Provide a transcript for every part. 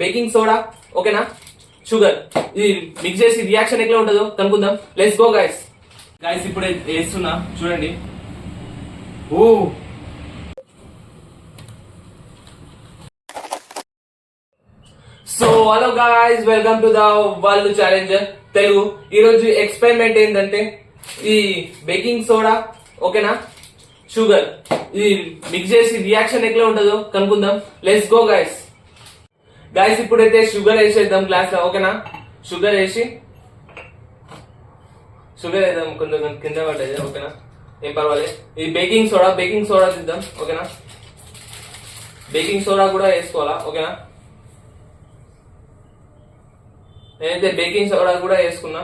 Baking soda ఓకేనా, sugar ఇది mix చేసి రియాక్షన్ ఎట్లా ఉంటుందో కనుక్కుందాం. Let's go guys. గైస్ ఇప్పుడు వేస్తున్నా చూడండి. Oh so hello guys, welcome to the world challenger Telugu. ఈ రోజు ఎక్స్పెరిమెంట్ ఏంటంటే ఈ బేకింగ్ సోడా ఓకేనా, షుగర్ ఇది మిక్స్ చేసి రియాక్షన్ ఎట్లా ఉంటుందో కనుక్కుందాం. Let's go guys. గైస్ ఇప్పుడైతే షుగర్ వేసేద్దాం గ్లాస్ లో ఓకేనా. షుగర్ వేసి షుగర్ వేద్దాం, కొంచెం కింద పడ్డది ఓకేనా, ఏం పర్వాలేదు. ఇది బేకింగ్ సోడా తీద్దాం ఓకేనా. బేకింగ్ సోడా కూడా వేసుకోవాలా ఓకేనా. నేనైతే బేకింగ్ సోడా కూడా వేసుకున్నా,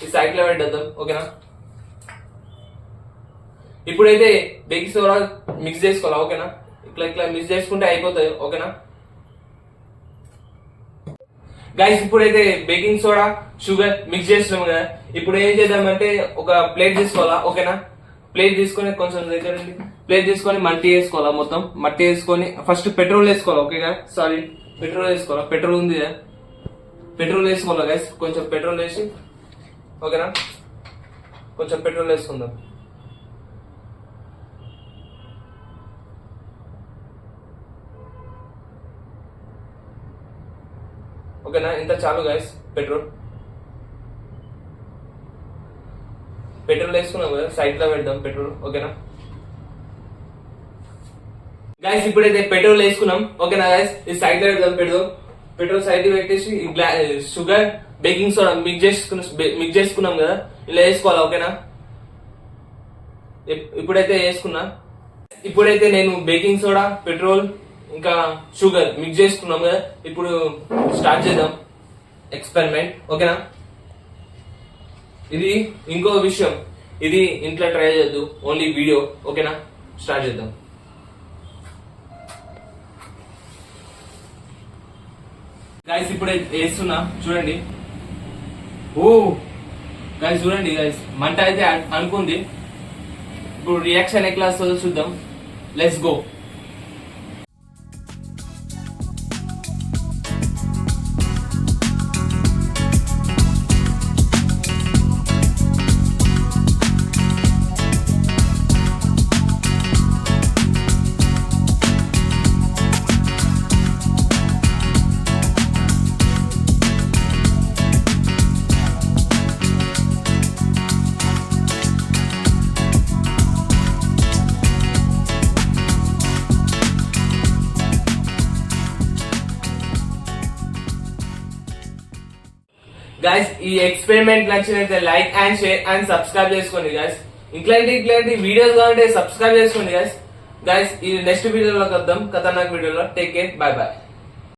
ఈ సైడ్ లో పెట్టేద్దాం ఓకేనా. ఇప్పుడైతే బేకింగ్ సోడా మిక్స్ చేసుకోవాలా ఓకేనా. ఇట్లా మిక్స్ చేసుకుంటే అయిపోతుంది ఓకేనా. గైస్ ఇప్పుడైతే బేకింగ్ సోడా షుగర్ మిక్స్ చేస్తున్నాం కదా, ఇప్పుడు ఏం చేద్దామంటే ఒక ప్లేట్ తీసుకోవాలా ఓకేనా. ప్లేట్ తీసుకొని కొంచెం దగ్గర ప్లేట్ తీసుకొని మట్టి వేసుకోవాలా, మొత్తం మట్టి వేసుకొని ఫస్ట్ పెట్రోల్ వేసుకోవాలా ఓకేనా. సారీ పెట్రోల్ వేసుకోవాలా, పెట్రోల్ ఉంది కదా, పెట్రోల్ వేసుకోవాలా గైస్. కొంచెం పెట్రోల్ వేసి ఓకేనా, కొంచెం పెట్రోల్ వేసుకుందాం. ఓకేనా, ఇంత చాలు గైస్. పెట్రోల్ వేసుకున్నాం కదా, సైడ్ లో పెడదాం పెట్రోల్ ఓకేనా. గైస్ ఇప్పుడైతే పెట్రోల్ వేసుకున్నాం ఓకేనా గైస్, ఇది సైడ్ లో పెడదాం. పెట్రోల్ సైడ్ పెట్టేసి షుగర్ బేకింగ్ సోడా మిక్స్ చేసుకున్నాం కదా, ఇలా వేసుకోవాలా ఓకేనా. ఇప్పుడైతే వేసుకున్నా. ఇప్పుడైతే నేను బేకింగ్ సోడా పెట్రోల్ ఇంకా షుగర్ మిక్స్ చేసుకున్నాం కదా, ఇప్పుడు స్టార్ట్ చేద్దాం ఎక్స్పెరిమెంట్ ఓకేనా. ఇది ఇంకో విషయం, ఇది ఇంట్లో ట్రై చేయొద్దు, ఓన్లీ వీడియో ఓకేనా. స్టార్ట్ చేద్దాం. గైస్ ఇప్పుడే వేస్తున్నా చూడండి. ఓ గైస్ చూడండి గైస్, మంట అయితే అనుకుంది. ఇప్పుడు రియాక్షన్ ఎట్లా వస్తుందో చూద్దాం. Let's go. గైస్ ఈ ఎక్స్పెరిమెంట్ నచ్చినట్లయితే like and share and subscribe చేసుకోండి గైస్. ఇట్లాంటి వీడియోస్ కావాలంటే సబ్స్క్రైబ్ చేసుకోండి గైస్. ఈ నెక్స్ట్ వీడియోలో కలుద్దాం, ఖతర్నాక్ వీడియోలో. Take care, by by.